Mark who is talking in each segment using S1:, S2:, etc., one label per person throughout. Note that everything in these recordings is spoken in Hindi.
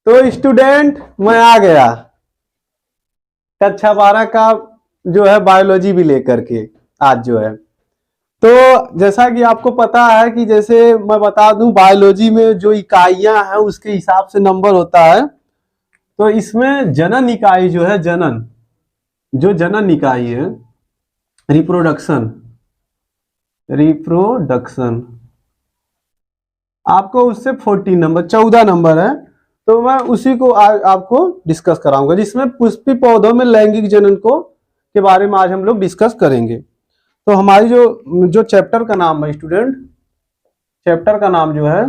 S1: तो स्टूडेंट मैं आ गया कक्षा 12 का जो है बायोलॉजी भी लेकर के आज जो है। तो जैसा कि आपको पता है कि जैसे मैं बता दूं बायोलॉजी में जो इकाइयां हैं उसके हिसाब से नंबर होता है। तो इसमें जनन इकाई जो है जनन इकाई है रिप्रोडक्शन रिप्रोडक्शन आपको उससे 14 नंबर है। तो मैं उसी को आपको डिस्कस कराऊंगा जिसमें पुष्पी पौधों में लैंगिक जनन को के बारे में आज हम लोग डिस्कस करेंगे। तो हमारी जो चैप्टर का नाम है स्टूडेंट, चैप्टर का नाम जो है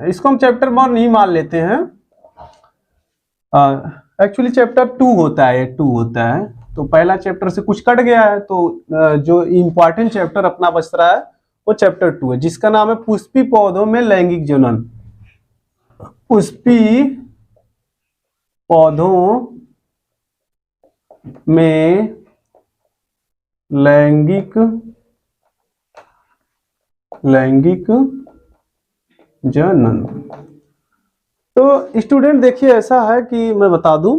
S1: इसको हम चैप्टर 1 नहीं मान लेते हैं। एक्चुअली चैप्टर 2 होता है, 2 होता है। तो पहला चैप्टर से कुछ कट गया है, तो जो इम्पोर्टेंट चैप्टर अपना बच रहा है वो चैप्टर 2 है जिसका नाम है पुष्पी पौधों में लैंगिक जनन। पुष्पी पौधों में लैंगिक जनन। तो स्टूडेंट देखिए ऐसा है कि मैं बता दूं,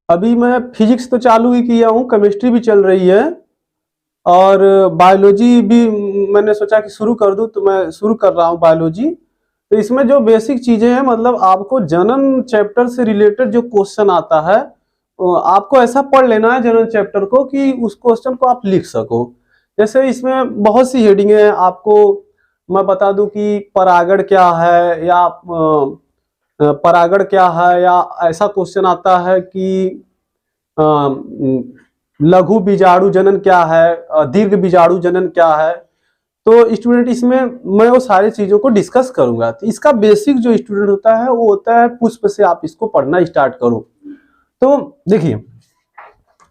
S1: अभी मैं फिजिक्स तो चालू ही किया हूं, केमिस्ट्री भी चल रही है और बायोलॉजी भी मैंने सोचा कि शुरू कर दूं, तो मैं शुरू कर रहा हूं बायोलॉजी। तो इसमें जो बेसिक चीजें हैं, मतलब आपको जनन चैप्टर से रिलेटेड जो क्वेश्चन आता है आपको ऐसा पढ़ लेना है जनन चैप्टर को कि उस क्वेश्चन को आप लिख सको। जैसे इसमें बहुत सी हेडिंग है, आपको मैं बता दूं कि परागण क्या है, या परागण क्या है, या ऐसा क्वेश्चन आता है कि लघु बीजाणु जनन क्या है, दीर्घ बीजाणु जनन क्या है। तो स्टूडेंट इसमें मैं वो सारी चीजों को डिस्कस करूंगा। तो इसका बेसिक जो स्टूडेंट होता है वो होता है पुष्प से आप इसको पढ़ना स्टार्ट करो। तो देखिए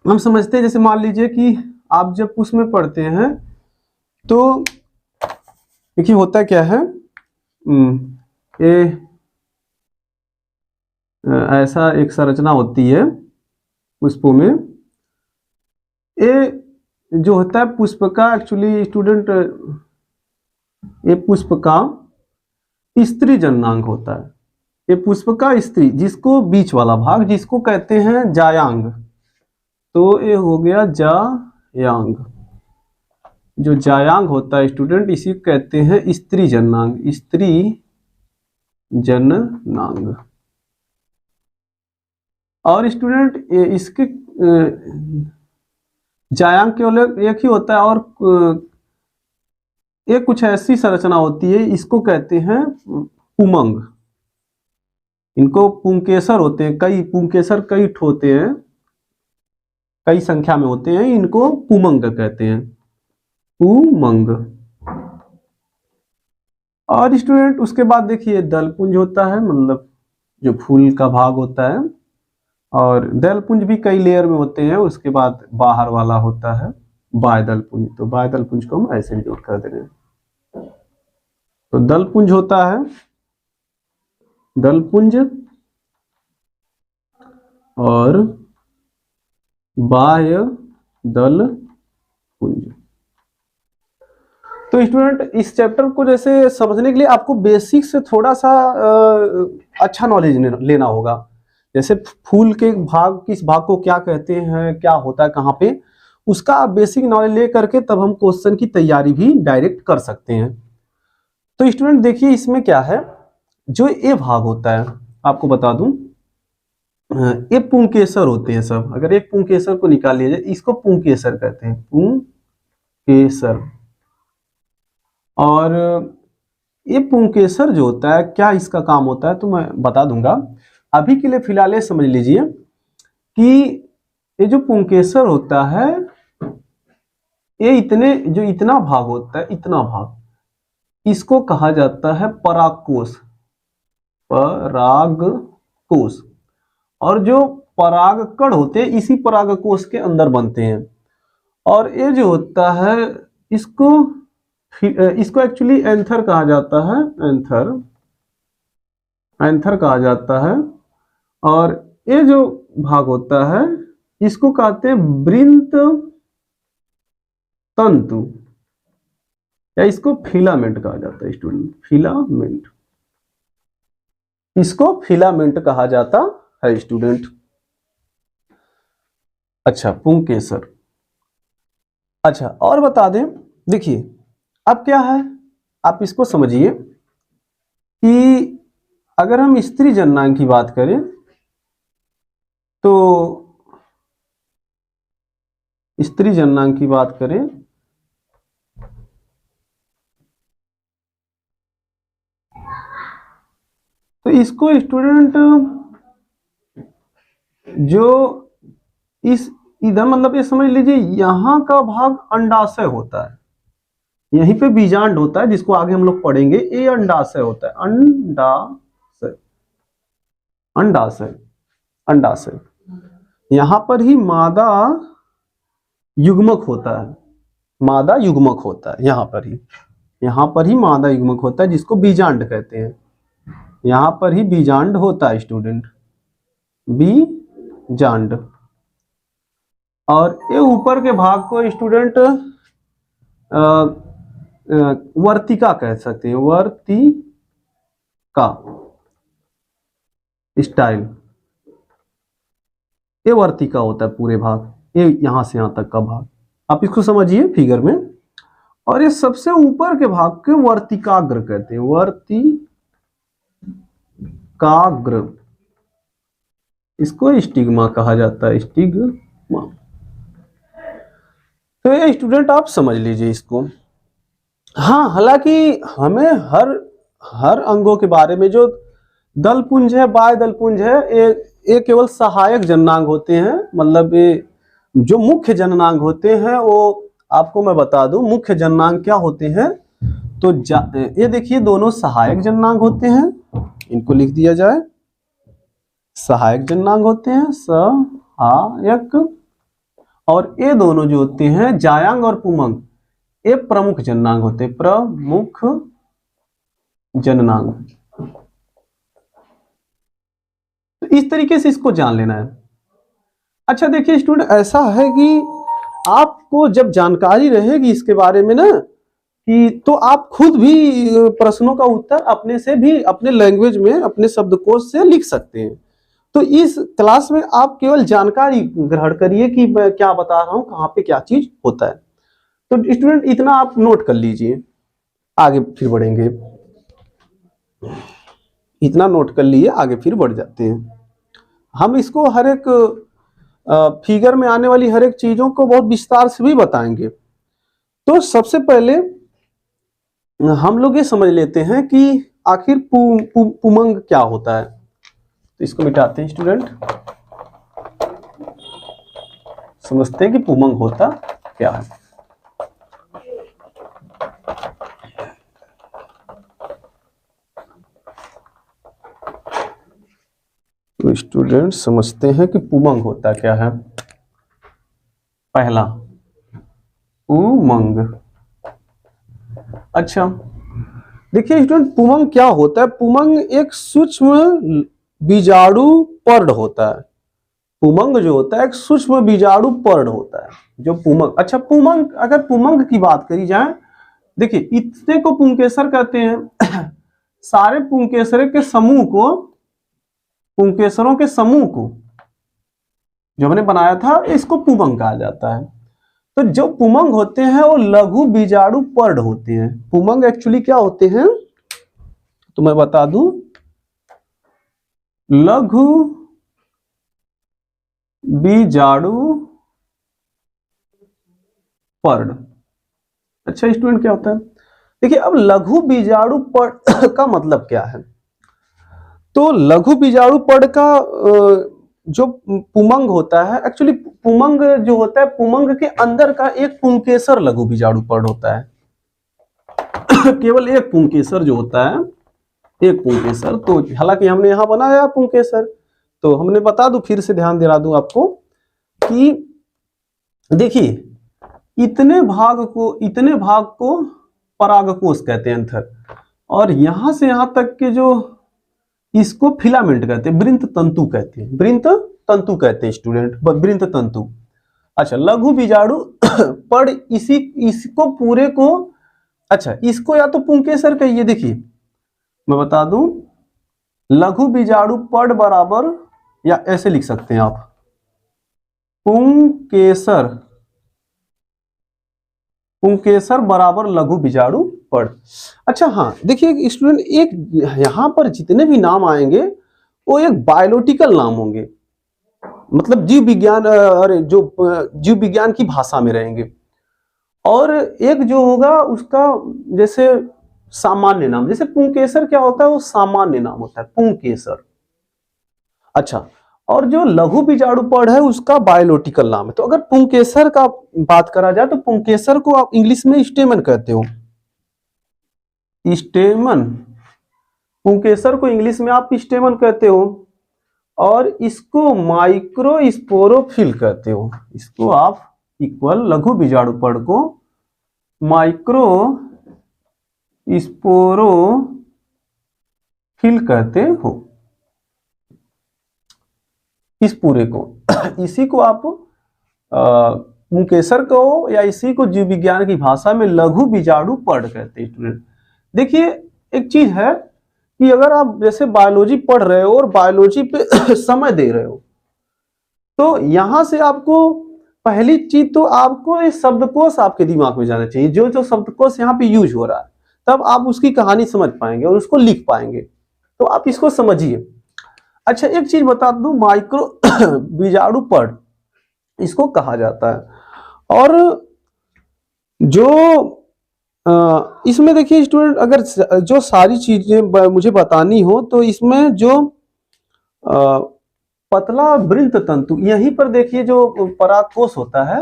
S1: हम समझते हैं, जैसे मान लीजिए कि आप जब पुष्प में पढ़ते हैं तो देखिए होता क्या है, ये ऐसा एक संरचना होती है पुष्पों में। ये जो होता है पुष्प का एक्चुअली स्टूडेंट, ये पुष्प का स्त्री जननांग होता है। ये पुष्प का स्त्री, जिसको बीच वाला भाग जिसको कहते हैं जायांग। तो ये हो गया जायांग। जो जायांग होता है स्टूडेंट इसी को कहते हैं स्त्री जननांग, स्त्री जननांग। और स्टूडेंट इसके जायांग केवल एक ही होता है, और एक कुछ ऐसी संरचना होती है, इसको कहते हैं पुमंग। इनको पुंकेसर होते हैं, कई पुंकेसर कई होते हैं, कई संख्या में होते हैं, इनको पुमंग कहते हैं, पुमंग। और स्टूडेंट उसके बाद देखिए दलपुंज होता है, मतलब जो फूल का भाग होता है। और दलपुंज भी कई लेयर में होते हैं। उसके बाद बाहर वाला होता है बाह्यदलपुंज। तो बाह्यदलपुंज को हम ऐसे नोट कर दे रहे हैं। तो दलपुंज होता है दलपुंज और बाह्य दलपुंज। तो स्टूडेंट इस चैप्टर को जैसे समझने के लिए आपको बेसिक से थोड़ा सा अच्छा नॉलेज लेना होगा। जैसे फूल के भाग, किस भाग को क्या कहते हैं, क्या होता है कहाँ पे, उसका आप बेसिक नॉलेज ले करके तब हम क्वेश्चन की तैयारी भी डायरेक्ट कर सकते हैं। तो स्टूडेंट देखिए इसमें क्या है, जो ये भाग होता है आपको बता दूं, ये पुंकेसर होते हैं सब। अगर एक पुंकेसर को निकाल लिया जाए, इसको पुंकेसर कहते हैं, पुंकेसर। और ये पुंकेसर जो होता है, क्या इसका काम होता है तो मैं बता दूंगा। अभी के लिए फिलहाल ये समझ लीजिए कि ये जो पुंकेसर होता है, ये इतना भाग होता है, इतना भाग, इसको कहा जाता है परागकोश, परागकोश। और जो परागकण होते हैं इसी परागकोश के अंदर बनते हैं। और ये जो होता है इसको एक्चुअली एंथर कहा जाता है, एंथर कहा जाता है। और ये जो भाग होता है इसको कहते हैं वृंत तंतु, या इसको फिलामेंट कहा जाता है स्टूडेंट, फिलामेंट। इसको फिलामेंट कहा जाता है स्टूडेंट। अच्छा, पुंकेसर। अच्छा, और बता दें, देखिए अब क्या है, आप इसको समझिए कि अगर हम स्त्री जननांग की बात करें तो स्त्री जननांग की बात करें तो इसको स्टूडेंट जो इस इधर मतलब ये समझ लीजिए यहां का भाग अंडाशय होता है, यहीं पे बीजांड होता है जिसको आगे हम लोग पढ़ेंगे, ये अंडाशय होता है, अंडाशय, अंडाशय, अंडाशय। यहां पर ही मादा युग्मक होता है, मादा युग्मक होता है यहां पर ही मादा युग्मक होता है जिसको बीजांड कहते हैं, यहां पर ही बीजांड होता है स्टूडेंट, बीजांड। और ये ऊपर के भाग को स्टूडेंट वर्तिका कह सकते हैं, वर्तिका स्टाइल, ये वर्तिका होता है पूरे भाग, ये यहां से यहां तक का भाग, आप इसको समझिए फिगर में। और ये सबसे ऊपर के भाग के वर्तिकाग्र कहते हैं, वर्तिकाग्र, इसको स्टिग्मा कहा जाता है, स्टिग्मा। तो ये स्टूडेंट आप समझ लीजिए इसको। हाँ, हालांकि हमें हर अंगों के बारे में, जो दलपुंज है, बाह्य दलपुंज है, ये केवल सहायक जननांग होते हैं, मतलब ये जो मुख्य जननांग होते हैं वो आपको मैं बता दूं मुख्य जननांग क्या होते हैं। तो ये देखिए दोनों सहायक जननांग होते हैं, इनको लिख दिया जाए, सहायक जननांग होते हैं, सहायक। और ये दोनों जो होते हैं जायांग और पुमंग, ये प्रमुख जननांग होते हैं, प्रमुख जननांग। तो इस तरीके से इसको जान लेना है। अच्छा देखिए स्टूडेंट, ऐसा है कि आपको जब जानकारी रहेगी इसके बारे में ना, कि तो आप खुद भी प्रश्नों का उत्तर अपने से भी, अपने लैंग्वेज में, अपने शब्दकोश से लिख सकते हैं। तो इस क्लास में आप केवल जानकारी ग्रहण करिए कि मैं क्या बता रहा हूं, कहाँ पे क्या चीज होता है। तो स्टूडेंट इतना आप नोट कर लीजिए, आगे फिर बढ़ेंगे, इतना नोट कर लिए, आगे फिर बढ़ जाते हैं। हम इसको हर एक फिगर में आने वाली हर एक चीजों को बहुत विस्तार से भी बताएंगे। तो सबसे पहले हम लोग ये समझ लेते हैं कि आखिर पुमंग क्या होता है। तो इसको मिटाते हैं स्टूडेंट, समझते हैं कि पुमंग होता क्या है। तो स्टूडेंट समझते हैं कि पुमंग होता क्या है। पहला, पुमंग। अच्छा देखिए स्टूडेंट, पुमंग क्या होता है। पुमंग एक सूक्ष्म बीजाणु पर्ड होता है। पुमंग जो होता है एक सूक्ष्म बीजाणु पर्ड होता है, जो पुमंग। अच्छा, पुमंग, अगर पुमंग की बात करी जाए, देखिए इतने को पुंकेसर कहते हैं सारे पुंकेसर के समूह को, पुंकेसरों के समूह को जो हमने बनाया था, इसको पुमंग कहा जाता है। तो जो पुमंग होते हैं वो लघु बीजाणु पर्ड होते हैं। पुमंग एक्चुअली क्या होते हैं तो मैं बता दूं, लघु बीजाणु पर्ड। अच्छा स्टूडेंट, क्या होता है देखिए, अब लघु बीजाणु पर्ड का मतलब क्या है। तो लघु बीजाणु पर्ड का जो पुमंग होता है, एक्चुअली पुमंग जो होता है, पुमंग के अंदर का एक पुंकेसर लघु बीजाणु पर्ड होता है केवल एक पुंकेसर जो होता है, एक पुंकेसर। तो हालांकि हमने यहां बनाया पुंकेसर, तो हमने बता दूं, फिर से ध्यान दिला दूं आपको कि देखिए इतने भाग को परागकोश कहते हैं, अंतर। और यहां से यहां तक के जो, इसको फिलामेंट कहते हैं, वृंत तंतु कहते हैं, वृंत तंतु कहते हैं स्टूडेंट, वृंत तंतु। अच्छा, लघु बीजाणु पर्ड, इसको पूरे को, अच्छा इसको या तो पुंकेसर कहिए। देखिए मैं बता दूं, लघु बीजाणु पड़ बराबर, या ऐसे लिख सकते हैं आप, पुंकेसर, पुंकेसर बराबर लघु बीजाणु पड़। अच्छा हाँ, देखिए स्टूडेंट, एक यहां पर जितने भी नाम आएंगे वो एक बायोलॉजिकल नाम होंगे, मतलब जीव विज्ञान, अरे जो जीव विज्ञान की भाषा में रहेंगे। और एक जो होगा उसका जैसे सामान्य नाम, जैसे पुंकेसर क्या होता है, वो सामान्य नाम होता है पुंकेसर। अच्छा, और जो लघु बीजाणु पड़ है उसका बायोलॉजिकल नाम है। तो अगर पुंकेसर का बात करा जाए तो पुंकेसर को आप इंग्लिश में स्टेमन कहते हो, स्टेमन, पुंकेसर को इंग्लिश में आप स्टेमन कहते हो, और इसको माइक्रोस्पोरोफिल कहते हो। इसको आप इक्वल लघु बीजाणु पड़ को माइक्रोस्पोरोफिल कहते हो, इस पूरे को इसी को आप पुंकेसर को या इसी को जीव विज्ञान की भाषा में लघु बीजाणु पड़ कहते हैं। स्टूडेंट देखिए, एक चीज है कि अगर आप जैसे बायोलॉजी पढ़ रहे हो और बायोलॉजी पे समय दे रहे हो, तो यहां से आपको पहली चीज तो आपको ये शब्दकोश आपके दिमाग में जाना चाहिए, जो जो शब्दकोश यहाँ पे यूज हो रहा है, तब आप उसकी कहानी समझ पाएंगे और उसको लिख पाएंगे। तो आप इसको समझिए। अच्छा, एक चीज बता दूं, माइक्रो बीजाणु पड़ इसको कहा जाता है। और जो इसमें देखिए स्टूडेंट, अगर जो सारी चीजें मुझे बतानी हो तो इसमें जो पतला वृंत तंतु, यहीं पर देखिए जो परागकोश होता है,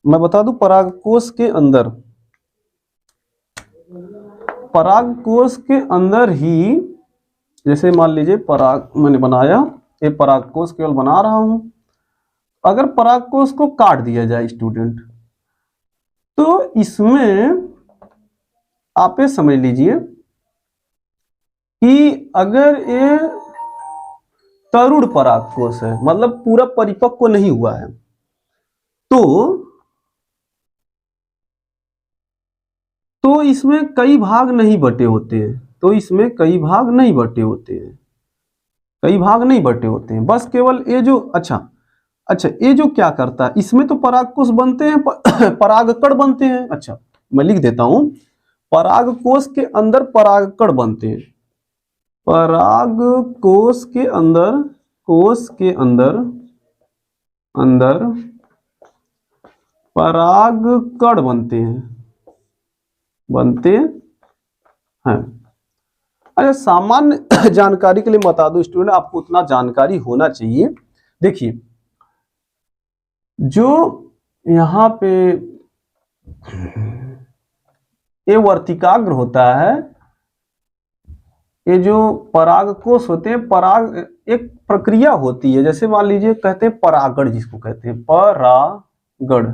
S1: मैं बता दूं परागकोश के अंदर ही, जैसे मान लीजिए पराग मैंने बनाया, ये परागकोश केवल बना रहा हूं। अगर परागकोश को काट दिया जाए स्टूडेंट, तो इसमें आप ये समझ लीजिए कि अगर ये तरुण परागकोश है, मतलब पूरा परिपक्व नहीं हुआ है, तो इसमें कई भाग नहीं बटे होते हैं, कई भाग नहीं बटे होते हैं, बस केवल ये जो अच्छा ये जो क्या करता है, इसमें तो परागकोश बनते हैं, परागकण बनते हैं। अच्छा, मैं लिख देता हूं, परागकोश के अंदर परागकण बनते हैं, परागकोश के अंदर परागकण बनते हैं। अच्छा, सामान्य जानकारी के लिए बता दो स्टूडेंट, आपको उतना जानकारी होना चाहिए। देखिए, जो यहाँ पे ये वर्तिकाग्र होता है, ये जो परागकोश होते हैं, पराग एक प्रक्रिया होती है, जैसे मान लीजिए कहते हैं परागण, जिसको कहते हैं परागण,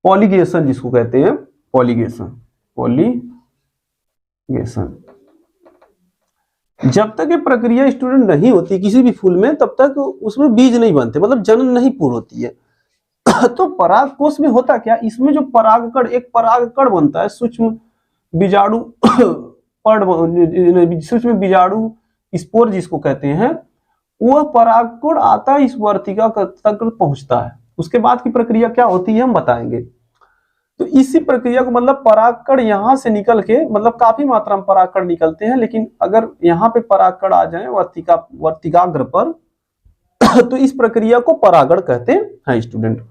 S1: पॉलिगेशन जिसको कहते हैं, पॉलिगेशन। जब तक ये प्रक्रिया स्टूडेंट नहीं होती किसी भी फूल में, तब तक उसमें बीज नहीं बनते, मतलब जनन नहीं पूर्ण होती है। तो परागकोश में होता क्या, इसमें जो परागकण, एक परागकण बनता है, सूक्ष्म बीजाणु सूक्ष्म बीजाणु स्पोर जिसको कहते हैं, वह परागकण आता है, इस वर्तिका तक पहुंचता है। उसके बाद की प्रक्रिया क्या होती है हम बताएंगे। तो इसी प्रक्रिया को, मतलब परागकण यहां से निकल के, मतलब काफी मात्रा में परागकण निकलते हैं, लेकिन अगर यहाँ पे परागकण आ जाए वर्तिकाग्र पर तो इस प्रक्रिया को परागण कहते हैं स्टूडेंट।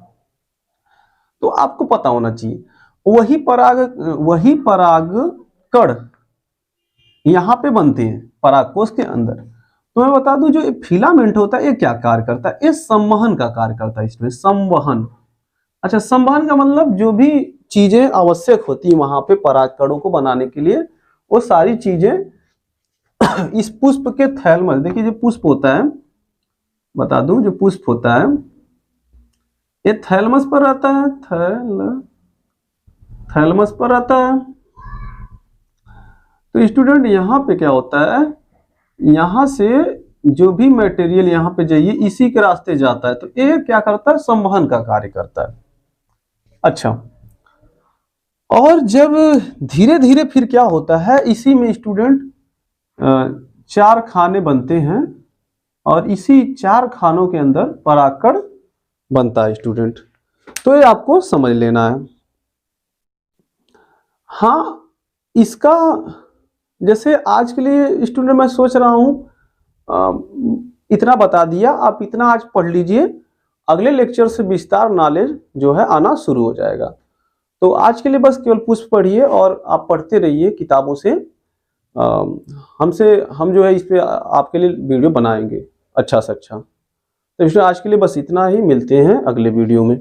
S1: तो आपको पता होना चाहिए, वही परागकण यहाँ पे बनते हैं परागकोश के अंदर। तो मैं बता दूं, जो फिलामेंट होता है ये क्या कार्य करता है, ये संवहन का कार्य करता है। इसमें संवहन, अच्छा, संवहन का मतलब जो भी चीजें आवश्यक होती है वहां पे परागकणों को बनाने के लिए, वो सारी चीजें इस पुष्प के थैलमस, देखिए जो पुष्प होता है, बता दूं जो पुष्प होता है ये थैलमस पर रहता है, थैलमस पर रहता है। तो स्टूडेंट यहाँ पे क्या होता है, यहां से जो भी मटेरियल यहाँ पे जाइए इसी के रास्ते जाता है, तो ये क्या करता है, संवहन का कार्य करता है। अच्छा, और जब धीरे धीरे फिर क्या होता है, इसी में स्टूडेंट 4 खाने बनते हैं और इसी 4 खानों के अंदर परागकण बनता है स्टूडेंट। तो ये आपको समझ लेना है। हाँ, इसका जैसे आज के लिए स्टूडेंट मैं सोच रहा हूँ इतना बता दिया, आप इतना आज पढ़ लीजिए, अगले लेक्चर से विस्तार नॉलेज जो है आना शुरू हो जाएगा। तो आज के लिए बस केवल पुष्प पढ़िए और आप पढ़ते रहिए किताबों से। हम जो है इस पे आपके लिए वीडियो बनाएंगे अच्छा से अच्छा। तो इसलिए आज के लिए बस इतना ही, मिलते हैं अगले वीडियो में।